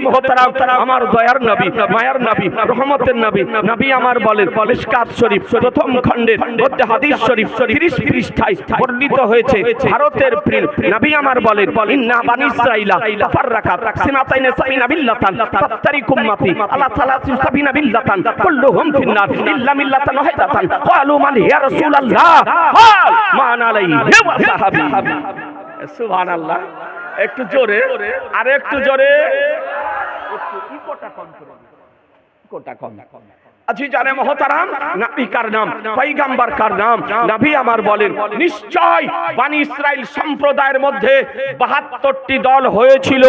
মুহতারাম, আমার দয়ার নবী, মায়ার নবী, রহমতের নবী, নবী আমার বলেন মিশকাত শরীফ প্রথম খণ্ডের মধ্যে হাদিস শরীফ 30 পৃষ্ঠায় বর্ণিত হয়েছে। ভারতের প্রিয় নবী আমার বলেন ইন্না বানি ইসরাঈলা তাফাররাকাত সিনাতাইন সাবিনা বিল্লাতান তাফতারিকু উম্মতি আলা সালাসি সাবিনা বিল্লাতান কুল্লুহুম ফিন্নার ইল্লা মিল্লাতান ওয়াহিদাতান ক্বালু মান ইয়া রাসূলুল্লাহ ক্বাল মান আলাইহি ওয়া সাহাবী। সুবহানাল্লাহ। একটু জোরে, আর একটু জোরে, একটু ইকোটা কম করে, ইকোটা কম। আজিজানে মুহতারাম, নবী কার নাম, পয়গম্বর কার নাম, নবী আমার বলেন নিশ্চয় বনি ইসরাইল সম্প্রদায়ের মধ্যে 72টি দল হয়েছিল,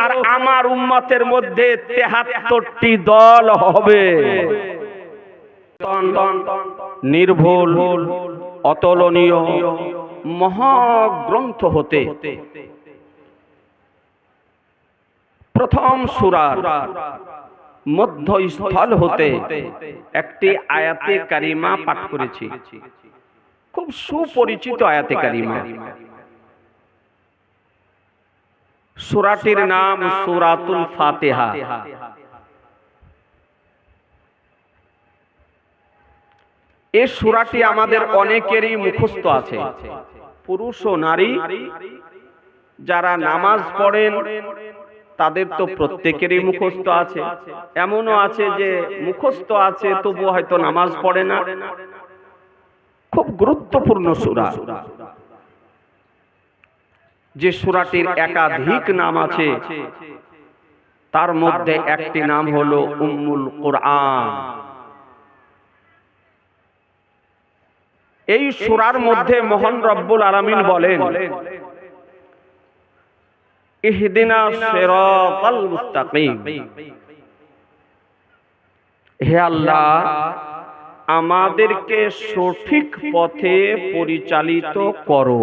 আর আমার উম্মতের মধ্যে 73টি দল হবে। নির্ভুল অতুলনীয় মহাগ্রন্থ হতে প্রথম সূরার মধ্যস্থল হতে একটি আয়াতে কারিমা পাঠ করেছি, খুব সুপরিচিত আয়াতে কারিমা। সূরাটির নাম সূরাতুল ফাতিহা। এই সূরাটি আমাদের অনেকেরই মুখস্থ আছে, পুরুষ ও নারী যারা নামাজ পড়েন তাদের তো প্রত্যেকেরই মুখস্থ আছে, এমনও আছে যে মুখস্থ আছে তবু হয়তো নামাজ পড়ে না। খুব গুরুত্বপূর্ণ সূরা, যে সূরাটির একাধিক নাম আছে, তার মধ্যে একটি নাম হলো উম্মুল কুরআন। এই সূরার মধ্যে মহান রব্বুল আলামিন বলেন ইহদিনা সিরাতাল মুস্তাকিম, হে আল্লাহ আমাদেরকে সঠিক পথে পরিচালিত করো।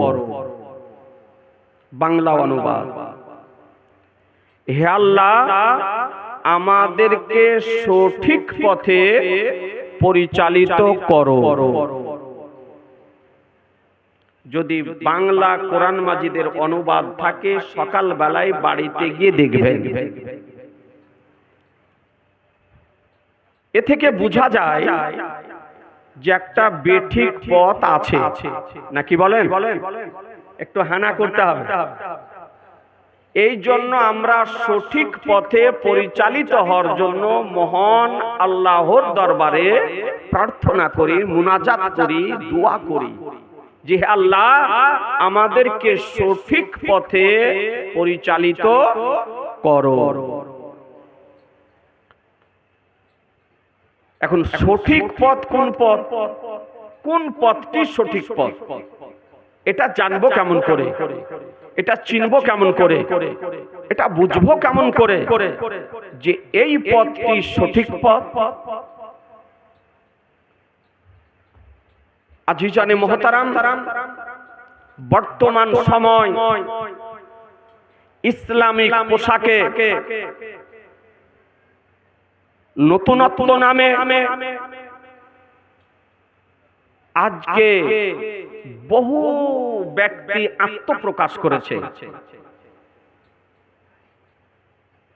বাংলা অনুবাদ, হে আল্লাহ আমাদেরকে সঠিক পথে পরিচালিত করো। যদি বাংলা কোরআন মাজিদের অনুবাদ থাকে সকাল বেলায় বাড়িতে গিয়ে দেখবেন। এ থেকে বোঝা যায় যে একটা বেঠিক পথ আছে, নাকি বলেন? একটু হানা করতে হবে। এই জন্য আমরা সঠিক পথে পরিচালিত হওয়ার জন্য মহান আল্লাহর দরবারে প্রার্থনা করি, মুনাজাত করি, দোয়া করি যে আল্লাহ আমাদেরকে সঠিক পথে পরিচালিত করো। এখন সঠিক পথ কোন পথ, কোন পথটি সঠিক পথ, এটা জানবো কেমন করে, এটা চিনবো কেমন করে, এটা বুঝবো কেমন করে যে এই পথটি সঠিক পথ? আজিজানে মুহতারাম, বর্তমান সময় ইসলামিক পোশাকে নতুনত্ব নামে আজকে বহু ব্যক্তি আত্মপ্রকাশ করেছে।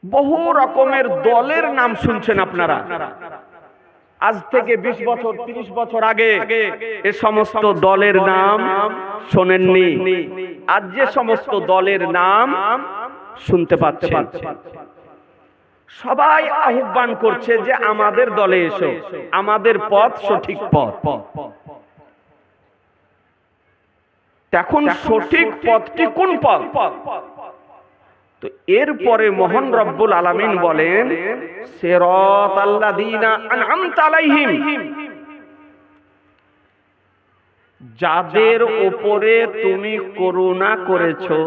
বহু রকমের দলের নাম শুনছেন আপনারা। আজ থেকে 20 বছর 30 বছর আগে এ সমস্ত দলের নাম শোনেননি। আজ যে সমস্ত দলের নাম শুনতে পাচ্ছেন, সবাই আহ্বান করছে যে আমাদের দলে এসো, আমাদের পথ সঠিক পথ। এখন সঠিক পথটি কোন পথ? তো এরপরে মহান রব্বুল আলামিন বলেন সিরাতাল্লাযীনা আন'আমতা আলাইহিম, যাদের উপরে তুমি করুণা করেছো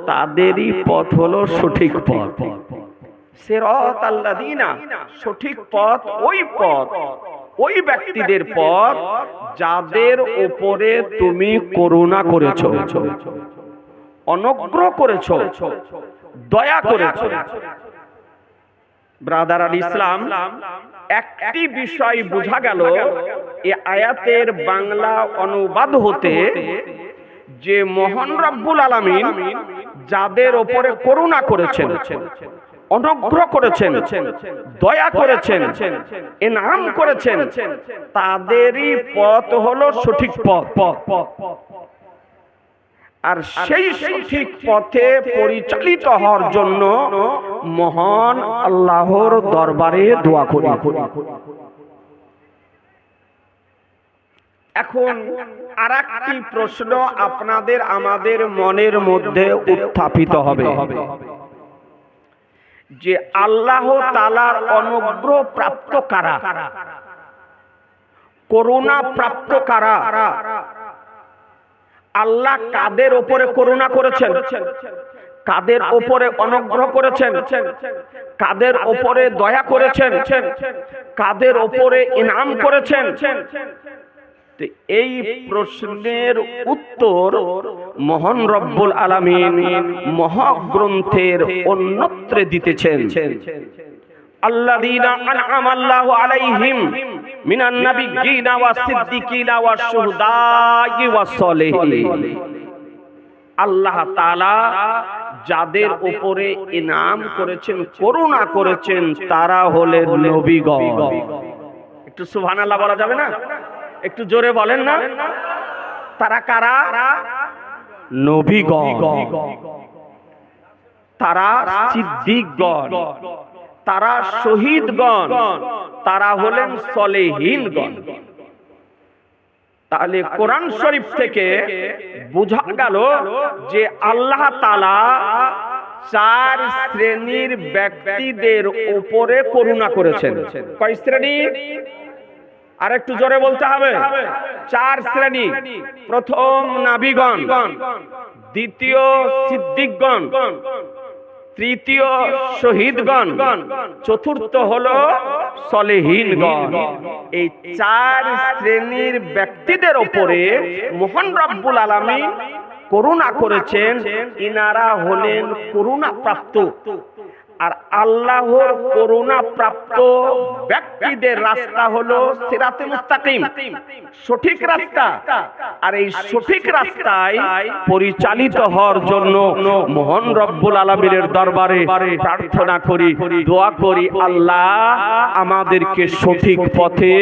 তাদেরই পথ হলো সঠিক পথ। সিরাতাল্লাযীনা, সঠিক পথ ওই পথ, ওই ব্যক্তিদের পথ যাদের উপরে তুমি করুণা করেছো, অনুগ্রহ করেছো, দয়া করেছো। ব্রাদার আল ইসলাম, একটি বিষয় বোঝা গেল এই আয়াতের বাংলা অনুবাদ হতে, যে মহান রব্বুল আলামিন যাদের উপরে করুণা করেছেন অনুগ্রহ করেছেন, দয়া করেছেন, ইনাম করেছেন, তাদেরই পথ হলো সঠিক পথ। আর সেই সঠিক পথে পরিচালিত হওয়ার জন্য মহান আল্লাহর দরবারে দোয়া করি। এখন আরেকটি প্রশ্ন আপনাদের আমাদের মনের মধ্যে উত্থাপিত হবে যে আল্লাহ তাআলার অনুগ্রহ প্রাপ্ত কারা, করুণা প্রাপ্ত কারা? আল্লাহ কাদের উপরে করুণা করেছেন, কাদের উপরে অনুগ্রহ করেছেন, কাদের উপরে দয়া করেছেন, কাদের উপরে ইনাম করেছেন? এই প্রশ্নের উত্তর মহান রব্বুল আলামিন মহাগ্রন্থের অন্যত্রে দিতেছেন। আল্লাযীনা আনআমা আল্লাহু আলাইহিম মিনান নাবিয়্যিনা ওয়াস সিদ্দিকিনা ওয়াস শুহাদা'i ওয়াস সালিহিন। আল্লাহ তাআলা যাদের উপরে ইনাম করেছেন, করুণা করেছেন, তারা হলেন নবীগণ। একটু সুবহানাল্লাহ বলা যাবে না? একটু জোরে বলেন না। তারা কারা? নবীগণ, তারা সিদ্দিকগণ, তারা শহীদগণ, তারা হলেন সলেহীনগণ। তাহলে কোরআন শরীফ থেকে বোঝা গেল যে আল্লাহ তাআলা চার শ্রেণীর ব্যক্তিদের উপরে করুণা করেছেন। কয় শ্রেণী? আর একটু জোরে বলতে হবে। চার শ্রেণী। প্রথম নবীগণ, দ্বিতীয় সিদ্দিকগণ, তৃতীয় শহীদগণ, চতুর্থ হলো সলেহীনগণ। এই চার শ্রেণীর ব্যক্তিদের উপরে মহান রব্বুল আলামিন করুণা করেছেন। ইনারা হলেন করুণা প্রাপ্ত। আর আল্লাহর করুণা প্রাপ্ত ব্যক্তিদের রাস্তা হলো সিরাতে মুস্তাকিম, সঠিক রাস্তা। আর এই সঠিক রাস্তায় পরিচালিত হওয়ার জন্য মহান রব্বুল আলামিনের দরবারে প্রার্থনা করি, দোয়া করি, আল্লাহ আমাদেরকে সঠিক পথে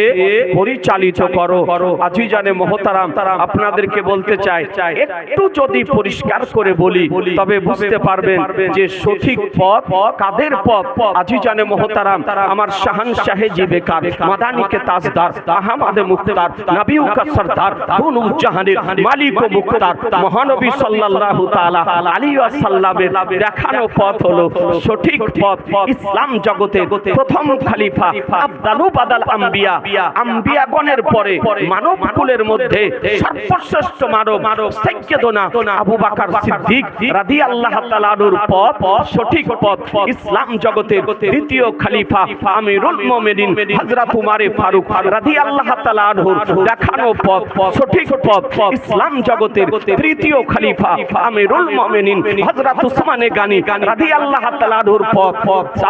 পরিচালিত করো। আজিজানে মুহতারাম, আপনাদেরকে বলতে চাই, একটু যদি পরিষ্কার করে বলি তবে বুঝতে পারবেন যে সঠিক পথ কাদের পথ। আজিজানে মুহতারাম, আমার শাহানশাহে জিবেকার, মাদানিকে তাজদার, আহমদে মুখতার, নবীউ কা সরদার, দুনু জাহানের মালিক ও মুখতার মহানবী সাল্লাল্লাহু তাআলা আলাইহি ওয়াসাল্লামের দেখানো পথ হলো সঠিক পথ। ইসলাম জগতের প্রথম খলিফা, আফদালু বাদাল আম্বিয়া, আম্বিয়াগণের পরে মানব কুলের মধ্যে সর্বশ্রেষ্ঠ মানব সাইয়্যিদুনা আবু বকর সিদ্দিক রাদিয়াল্লাহু তাআলা আনহুর পথ সঠিক পথ। ইসলাম জগতের দ্বিতীয় খলিফা, আমিরুল মুমিনিন হযরত উমর ফারুক রাদিয়াল্লাহু তাআলা আনহুর দেখানো পথ সঠিক পথ। ইসলাম জগতের তৃতীয় খলিফা, আমিরুল মুমিনিন হযরত উসমান গনি রাদিয়াল্লাহু তাআলা আনহুর পথ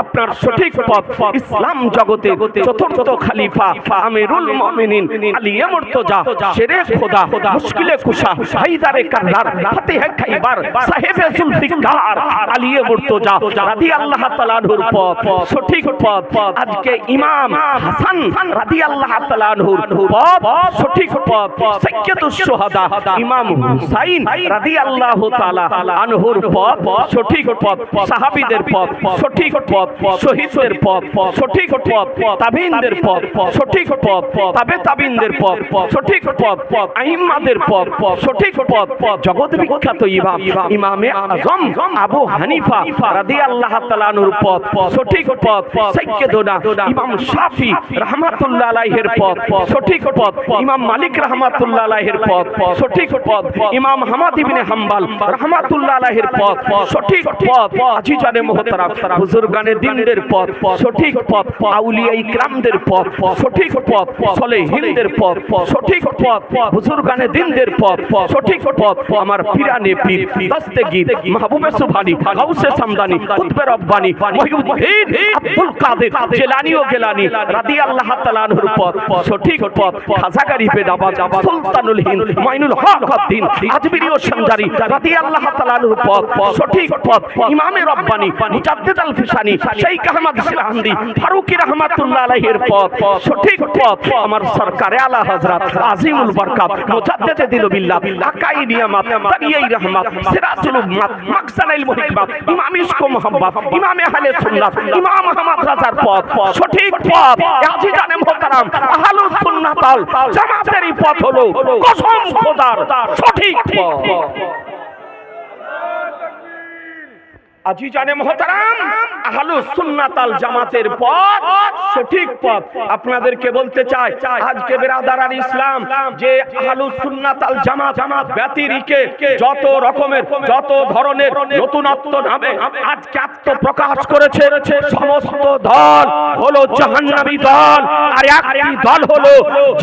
আপনার সঠিক পথ। ইসলাম জগতের চতুর্থ খলিফা, আমিরুল মুমিনিন আলী মুর্তজা শেরে খোদা, মুশকিলে কুশা, হায়দারে কাররার, ফাতিহে খাইবার, সাহেবে জুলফিকার আলী মুর্তজা রাদিয়াল্লাহু তাআলা আনহুর পথ সঠিক পথ। আজকে ইমাম হাসান রাদিয়াল্লাহু তাআলা আনহুর পথ সঠিক পথ। সাইয়্যিদুশ শুহাদা ইমাম হুসাইন রাদিয়াল্লাহু তাআলা আনহুর পথ সঠিক পথ। সাহাবীদের পথ সঠিক পথ, শহীদদের পথ সঠিক পথ, তাবিঈনদের পথ সঠিক পথ, তাবে তাবিঈনদের পথ সঠিক পথ, আইম্মাদের পথ সঠিক পথ। জগৎ বিখ্যাত ইমামে আযম আবু হানিফা রাদিয়াল্লাহু তাআলা আনহুর পথ সঠিক পথ। সাইয়্যিদুনা ইমাম শাফি রাহমাতুল্লাহ আলাইহির পথ সঠিক পথ। ইমাম মালিক রাহমাতুল্লাহ আলাইহির পথ সঠিক পথ। ইমাম আহমদ ইবনে হাম্বল রাহমাতুল্লাহ আলাইহির পথ সঠিক পথ। আজিজানে মুহতারাম, বুজুর্গানে দ্বীনের পথ সঠিক পথ। আউলিয়া ইকরামদের পথ সঠিক পথ। সলেহীনদের পথ সঠিক পথ। বুজুর্গানে দ্বীনের পথ সঠিক পথ। আমার পীরানে পীর, দস্তগীর, মাহবুবে সুবহানী, গাউসে সামদানি, কুতবে রব্বানী, রব্বানি মহিউদ্দিন আব্দুল কাদের জিলানী ও গিলানী রাদিয়াল্লাহু তাআলা আনহুর পথ সঠিক পথ খাজা গরিবে নওয়াজ সুলতানুল হিন্দ মাইনুল হক উদ্দিন আজমিরি ও সঞ্জারি রাদিয়াল্লাহু তাআলা আনহুর পথ সঠিক পথ ইমামে রব্বানি মুজাদ্দিদ আল ফিসানি শেখ আহমদ সিরান্দি ফারুকি রাহমাতুল্লাহ আলাইহির পথ সঠিক পথ আমার সরকারে আলা হযরত আজিমুল বরকত মুজাদ্দিদ দিলবিল্লাহ আকাই নিয়ামত তাবিঈ রহমত সিরাজুল উম্মাত মাকসানাইল মুহিব্বাত ইমাম ইশক মোহাম্মদ ইমাম আহলে সুন্নাত ইমাম আহমদ রাজার পথ সঠিক পথ আজিজানে মুহতারাম আহলুস সুন্নাত ওয়াল জামাতের পথ হলো কসম খোদার সঠিক পথ। আজিজানে মুহতারাম আহলুস সুন্নাত ওয়াল জামাতের পথ সঠিক পথ। আপনাদেরকে বলতে চাই আজকে বিরাদারান ইসলাম যে আহলুস সুন্নাত ওয়াল জামাত ব্যতিরিকে যত রকমের যত ধরনের নতুনত্ব নামে আজকে আত্মপ্রকাশ করেছে সমস্ত দল হলো জাহান্নামী দল আর একটি দল হলো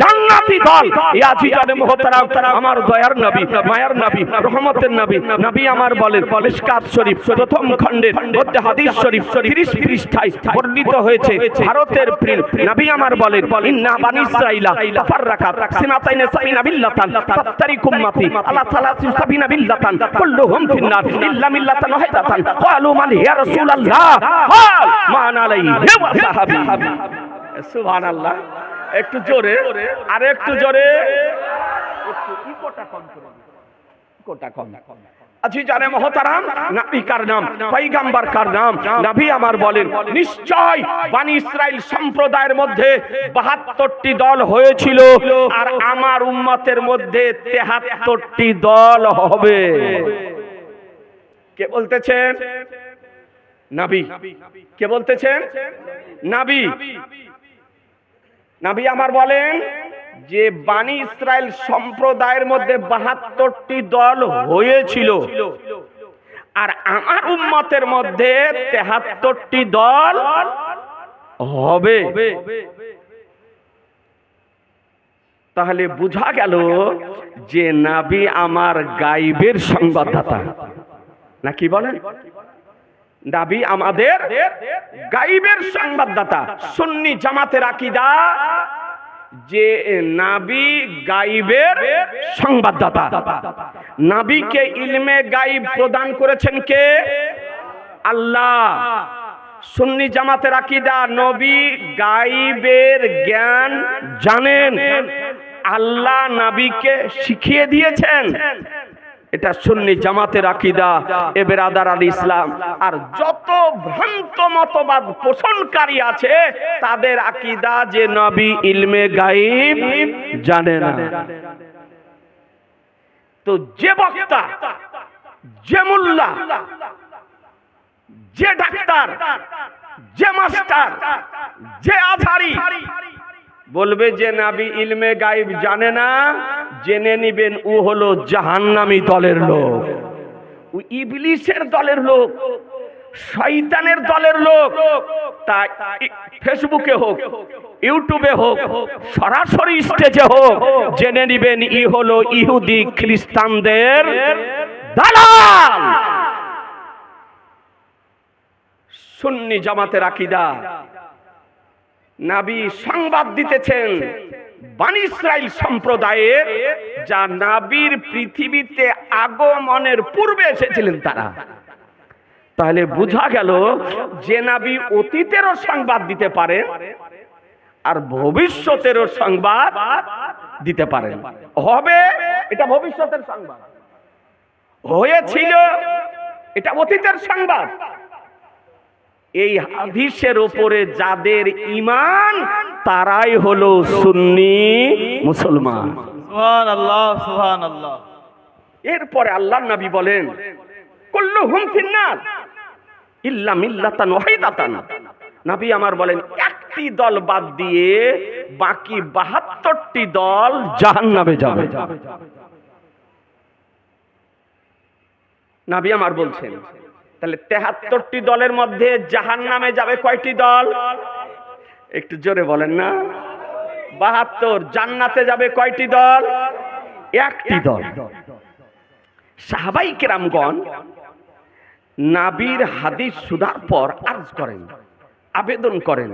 জান্নাতি দল। এই আজিজানে মুহতারাম আমার দয়ার নবী মায়ার নবী রহমতের নবী নবী আমার বলেন মিশকাত শরীফ প্রথম খণ্ডের মধ্যে হাদিস শরীফ 30 পৃষ্ঠায় বর্ণিত হয়েছে ভারতের প্রিয় নবী আমার বলেন ইন্না বানি ইসরাইলা তাফাররাকাত সিনাতাইন সাবিনা বিল্লাতান তাফতারিক উম্মতি আলা 73 বিল্লাতান কুল্লুহুম ফিন্নার ইল্লা মিল্লাতান ওয়াহিদাতান ক্বালু মান ইয়া রাসূলুল্লাহ ক্বাল মান আলাইহি ওয়া সাহাবী। সুবহানাল্লাহ। একটু জোরে আর একটু জোরে একটু ইকোটা কম করুন ইকোটা কম। আজিজানে মুহতারাম নবী কার নাম পয়গম্বর কার নাম নবী আমার বলেন নিশ্চয় বনি ইসরাইল সম্প্রদায়ের মধ্যে 72টি দল হয়েছিল আর আমার উম্মতের মধ্যে 73টি দল হবে। কে বলতেছেন? নবী। কে বলতেছেন? নবী। নবী আমার বলেন যে বনি ইসরাইল সম্প্রদায়ের মধ্যে 72টি দল হয়েছিল আর আমার উম্মতের মধ্যে 73টি দল হবে। তাহলে বোঝা গেল যে নবী আমার গায়বের সংবাদদাতা নাকি বলেন? নবী আমাদের গায়বের সংবাদদাতা। সুন্নি জামাতের আকীদা যে নবী গায়বের সংবাদদাতা। নবীকে ইলমে গায়ব প্রদান করেছেন কে? আল্লাহ। সুন্নি জামাতের আকীদা নবী গায়বের জ্ঞান জানেন, আল্লাহ নবীকে শিখিয়ে দিয়েছেন। এটা সুন্নি জামাতের আকীদা। এ বিরাদারান ইসলাম আর যত ভ্রান্ত মতবাদ পোষণকারী আছে তাদের আকীদা যে নবী ইলমে গায়ব জানে না। তো যে বক্তা, যে মুল্লা, যে ডাক্তার, যে মাস্টার, যে আজহারি বলবে যে নবী ইলমে গায়ব জানে না, জেনে নিবেন ও হলো জাহান্নামী দলের লোক, ও ইবলিসের দলের লোক, শয়তানের দলের লোক। তাই ফেসবুকে হোক, ইউটিউবে হোক, সরাসরি স্টেজে হোক, জেনে নিবেন ই হলো ইহুদি খ্রিস্টানদের দালাল। সুন্নি জামাতের আকীদা নবী সংবাদ দিতেছেন বনি ইসরাইল সম্প্রদায়ের, যা নবীর পৃথিবীতে আগমনের পূর্বে এসেছিলেন তারা। তাহলে বোঝা গেল যে নবী অতীতেরও সংবাদ দিতে পারেন আর ভবিষ্যতেরও সংবাদ দিতে পারেন। হবে এটা ভবিষ্যতের সংবাদ, হয়েছিল এটা অতীতের সংবাদ। এই হাদিসের উপরে যাদের ঈমান তারাই হলো সুন্নি মুসলমান। সুবহানাল্লাহ সুবহানাল্লাহ। এরপরে আল্লাহর নবী বলেন কুল্লুহুম ফিন্নার ইল্লা মিল্লাতান ওয়াহিদাতান। নবী আমার বলেন একটি দল বাদ দিয়ে বাকি 72টি দল জাহান্নামে যাবে। নবী আমার বলছেন তাহলে 73টি দলের মধ্যে জাহান্নামে যাবে কয়টি দল? একটু জোরে বলেন না। 72। জান্নাতে যাবে কয়টি দল? একটি দল। সাহাবাই কেরামগণ নাবির হাদিস শোনার পর আরজ করেন, আবেদন করেন,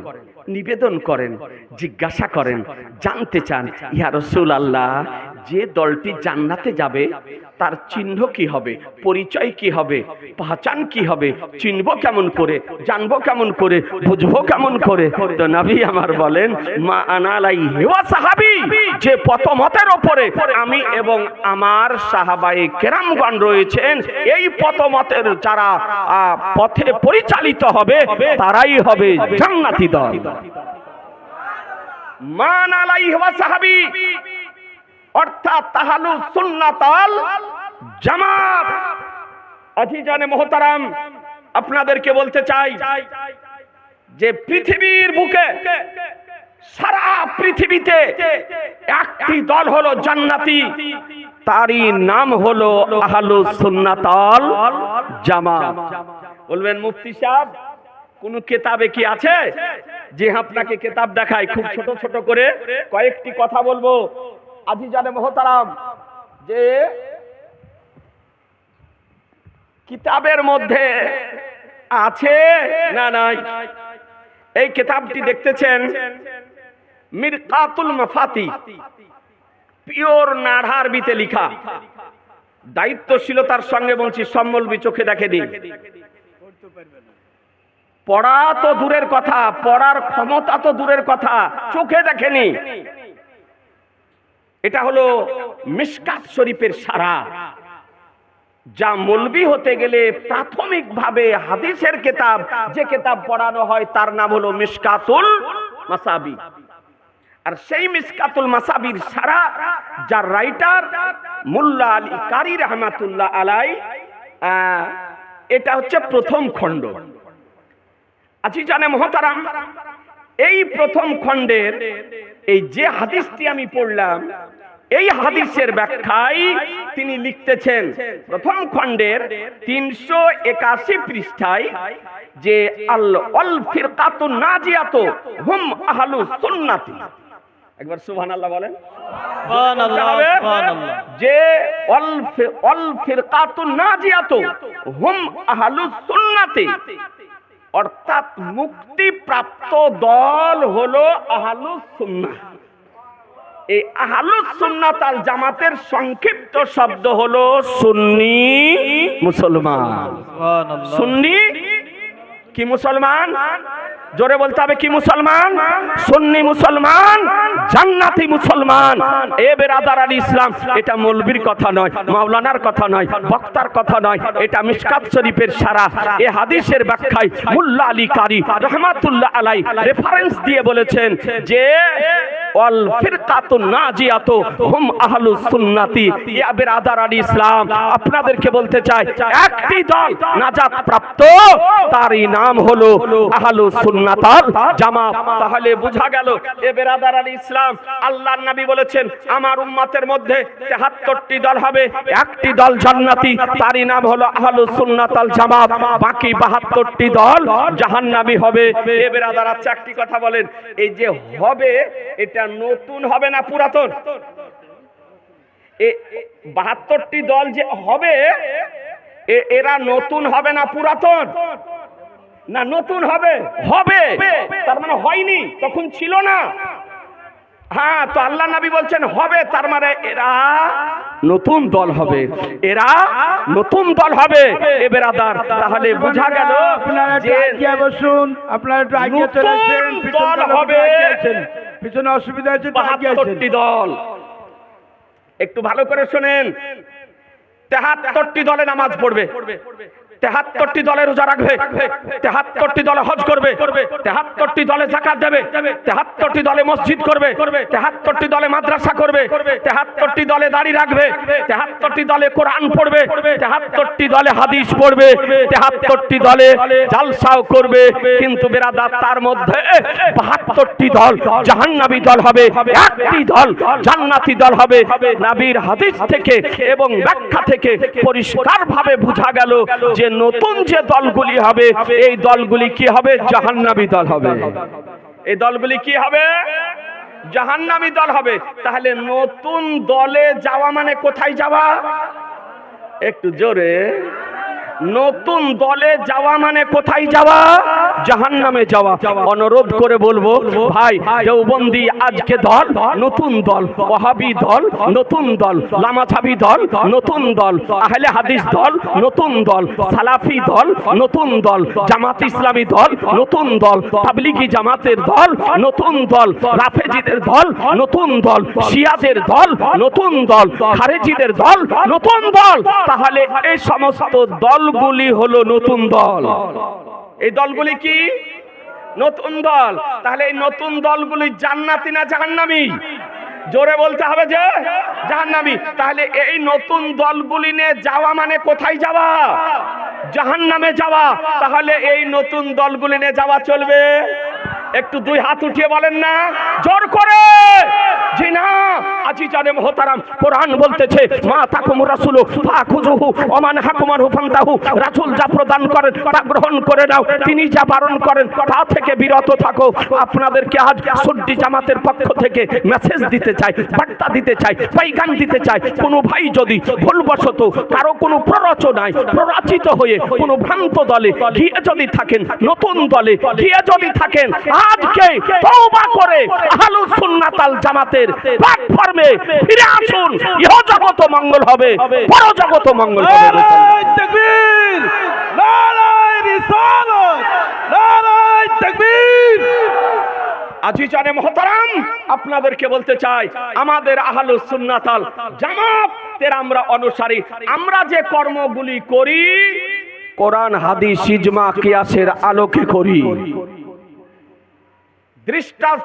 নিবেদন করেন, জিজ্ঞাসা করেন, জানতে চান, ইয়া রাসূলুল্লাহ, যে দলটি জান্নাতে যাবে তার চিহ্ন কি হবে, পরিচয় কি হবে, পহচান কি হবে, চিনব কেমন করে, জানবো কেমন করে, বুঝবো কেমন করে? তো নবী আমার বলেন, মা আনা আলাইহি ওয়া সাহাবী, যে পথমতের উপরে আমি এবং আমার সাহাবায়ে কেরামগণ রয়েছেন, এই পথমতের যারা পথে পরিচালিত হবে তারাই হবে জান্নাতি দল। মা আনা আলাইহি ওয়া সাহাবী অর্থাৎ তাহলুস সুন্নাতাল জামাত। আজিজানে মুহতারাম, আপনাদেরকে বলতে চাই যে পৃথিবীর বুকে, সারা পৃথিবীতে একটি দল হলো জান্নাতি, তারই নাম হলো আহলুস সুন্নাতাল জামাত। বলবেন মুফতি সাহেব কোন কিতাবে কি আছে? যে আপনাকে কিতাব দেখাই, খুব ছোট ছোট করে কয়েকটি কথা বলবো। আজিজানে মুহতারাম, যে কিতাবের মধ্যে আছে না নাই, এই কিতাবটি দেখতেছেন মিরকাতুল মাফাতি, পিওর নাড়া আরবিতে লেখা। দায়িত্বশীলতার সঙ্গে বলছি, সম্মলবি চোখে দেখে দিন। পড়া তো দূরের কথা, পড়ার ক্ষমতা তো দূরের কথা, চোখে দেখেনি। এটা হলো মিশকাত শরীফের সারা। যা মৌলবি হতে গেলে প্রাথমিকভাবে হাদিসের কিতাব, যে কিতাব পড়ানো হয় তার নাম হলো মিশকাতুল মাসাবি। আর সেই মিশকাতুল মাসাবির সারা যার রাইটার মোল্লা আলী কারি রহমাতুল্লাহ আলাই, এটা হচ্ছে প্রথম খণ্ড। আজিজানে মুহতারাম, এই প্রথম খণ্ডের এই যে হাদিসটি আমি পড়লাম, এই হাদিসের ব্যাখ্যায় তিনি লিখতেছেন প্রথম খণ্ডের 381 পৃষ্ঠায় যে আল ফিরকাতুন নাজিয়াতু হুম আহলুস সুন্নাতি। একবার সুবহানাল্লাহ বলেন। সুবহানাল্লাহ, সুবহানাল্লাহ। যে আল ফিরকাতুন নাজিয়াতু হুম আহলুস সুন্নাতি, অর্থাৎ মুক্তিপ্রাপ্ত দল হলো আহলুস সুন্নাহ। এই আহলুস সুন্নাত আল জামাতের সংক্ষিপ্ত শব্দ হলো সুন্নি মুসলমান। সুবহানাল্লাহ। সুন্নি কি মুসলমান? জোরে বলতে হবে, কি মুসলমান? সুন্নি মুসলমান, জান্নাতি মুসলমান। এ বেরাদার ইসলাম, এটা মৌলবীর কথা নয়, মাওলানার কথা নয়, বক্তার কথা নয়, এটা মিশকাত শরীফের সারা। এ হাদিসের ব্যাখ্যায় মোল্লা আলী কারি রহমাতুল্লাহ আলাই রেফারেন্স দিয়ে বলেছেন যে ওয়াল ফিরকাতুন নাজিয়াতু হুম আহলুস সুন্নাতি। ইয়া বেরাদার ইসলাম, আপনাদেরকে বলতে চাই, একটি দল নাজাত প্রাপ্ত, তারই নাম হলো আহলুস সুন্নাতাল জামাত। তাহলে বোঝা গেল, এ বেরাদার ইসলাম, আল্লাহর নবী বলেছেন আমার উম্মতের মধ্যে 73টি দল হবে, একটি দল জান্নাতি, তারই নাম হলো আহলুস সুন্নাতাল জামাত। বাকি 72টি দল জাহান্নামী হবে। এ বেরাদার, আচ্ছা একটি কথা বলেন, এই যে হবে, এটা নতুন হবে না পুরাতন? 72টি দল যে হবে, এরা নতুন হবে না পুরাতন? না, নতুন হবে। হবে তার মানে হয়নি, তখন ছিল না। হ্যাঁ, তো আল্লাহ নবী বলছেন হবে, তার মানে এরা নতুন দল হবে, এরা নতুন দল হবে। এ বেরাদার, তাহলে বোঝা গেল যে বসুন, আপনারা একটু আগে চলে আসেন, দল হবে পিছনে অসুবিধা হচ্ছে। 72টি দল। একটু ভালো করে শোনেন, 73টি দলে নামাজ পড়বে, 73টি দলে রোজা রাখবে, 73টি দলে হজ করবে, 73টি দলে যাকাত দেবে, 73টি দলে মসজিদ করবে, 73টি দলে মাদ্রাসা করবে, 73টি দলে দাড়ি রাখবে, 73টি দলে কোরআন পড়বে, 73টি দলে হাদিস পড়বে, 73টি দলে জালসাও করবে। কিন্তু বেরাদার, তার মধ্যে 72টি দল জাহান্নামী দল হবে, একটি দল জান্নাতি দল হবে। নবীর হাদিস থেকে এবং ব্যাখ্যা থেকে পরিষ্কারভাবে বোঝা গেল যে নতুন যে দলগুলি হবে, এই দলগুলি কি হবে? জাহান্নামী দল হবে। এই দলগুলি কি হবে? জাহান্নামী দল হবে। তাহলে নতুন দলে যাওয়া মানে কোথায় যাওয়া? একটু জোরে। নতুন দলে যাওয়া মানে কোথায় যাওয়া? জাহান্নামে যাওয়া। অনুরোধ করে বলবো ভাই, দেওবন্দি আজকে দল, নতুন দল, ওয়াহাবি দল, নতুন দল, লামাছাবি দল, নতুন দল, আহলে হাদিস দল, নতুন দল, সালাফি দল, নতুন দল, জামাত ইসলামী দল, নতুন দল, তাবলিগি জামাতের দল, নতুন দল, রাফেজিদের দল, নতুন দল, শিয়াদের দল, নতুন দল, খারেজিদের দল, নতুন দল। তাহলে এই সমস্ত দলগুলি হলো নতুন দল। এই দলগুলি কি? নতুন দল। তাহলে এই নতুন দলগুলি জান্নাতি না জাহান্নামী? জোরে বলতে হবে যে জাহান্নামী। তাহলে এই নতুন দলগুলি নিয়ে যাওয়া মানে কোথায় যাওয়া? জাহান্নামে যাওয়া। তাহলে এই নতুন দলগুলি নিয়ে যাওয়া চলবে? একটু দুই হাত উঠিয়ে বলেন না জোর করে। জি না। আজিজানে মুহতারাম, কোরআন বলতেছে মা তাকুম রাসূলু ফাখুযুহু ওয়া মান হাকুমাহু ফান্তাহু। রাসূল যা প্রদান করেন তা গ্রহণ করে নাও, তিনি যা বারণ করেন তা থেকে বিরত থাকো। আপনাদেরকে আজ সুন্নি জামাতের পক্ষ থেকে মেসেজ দিতে চাই, বার্তা দিতে চাই, পয়গাম দিতে চাই। কোনো ভাই যদি ভুলবশত কারো কোনো প্ররোচনায় প্ররোচিত হয়ে কোনো ভ্রান্ত দলে গিয়ে যদি থাকেন, নতুন দলে গিয়ে যদি থাকেন, আজকে তওবা করে আহলুস সুন্নাত আল জামাতের প্ল্যাটফর্মে ফিরে আসুন। ইহ জগত মঙ্গল হবে, পর জগত মঙ্গল হবে। নারায়ে তাকবীর, নারায়ে রিসালাত, নারায়ে তাকবীর। আজিজানে মুহতারাম, আপনাদেরকে বলতে চাই, আমাদের আহলুস সুন্নাত আল জামাতের আমরা অনুসারী। আমরা যে কর্মগুলি করি কোরআন হাদিস ইজমা কিয়াসের আলোকে করি। দৃষ্টান্ত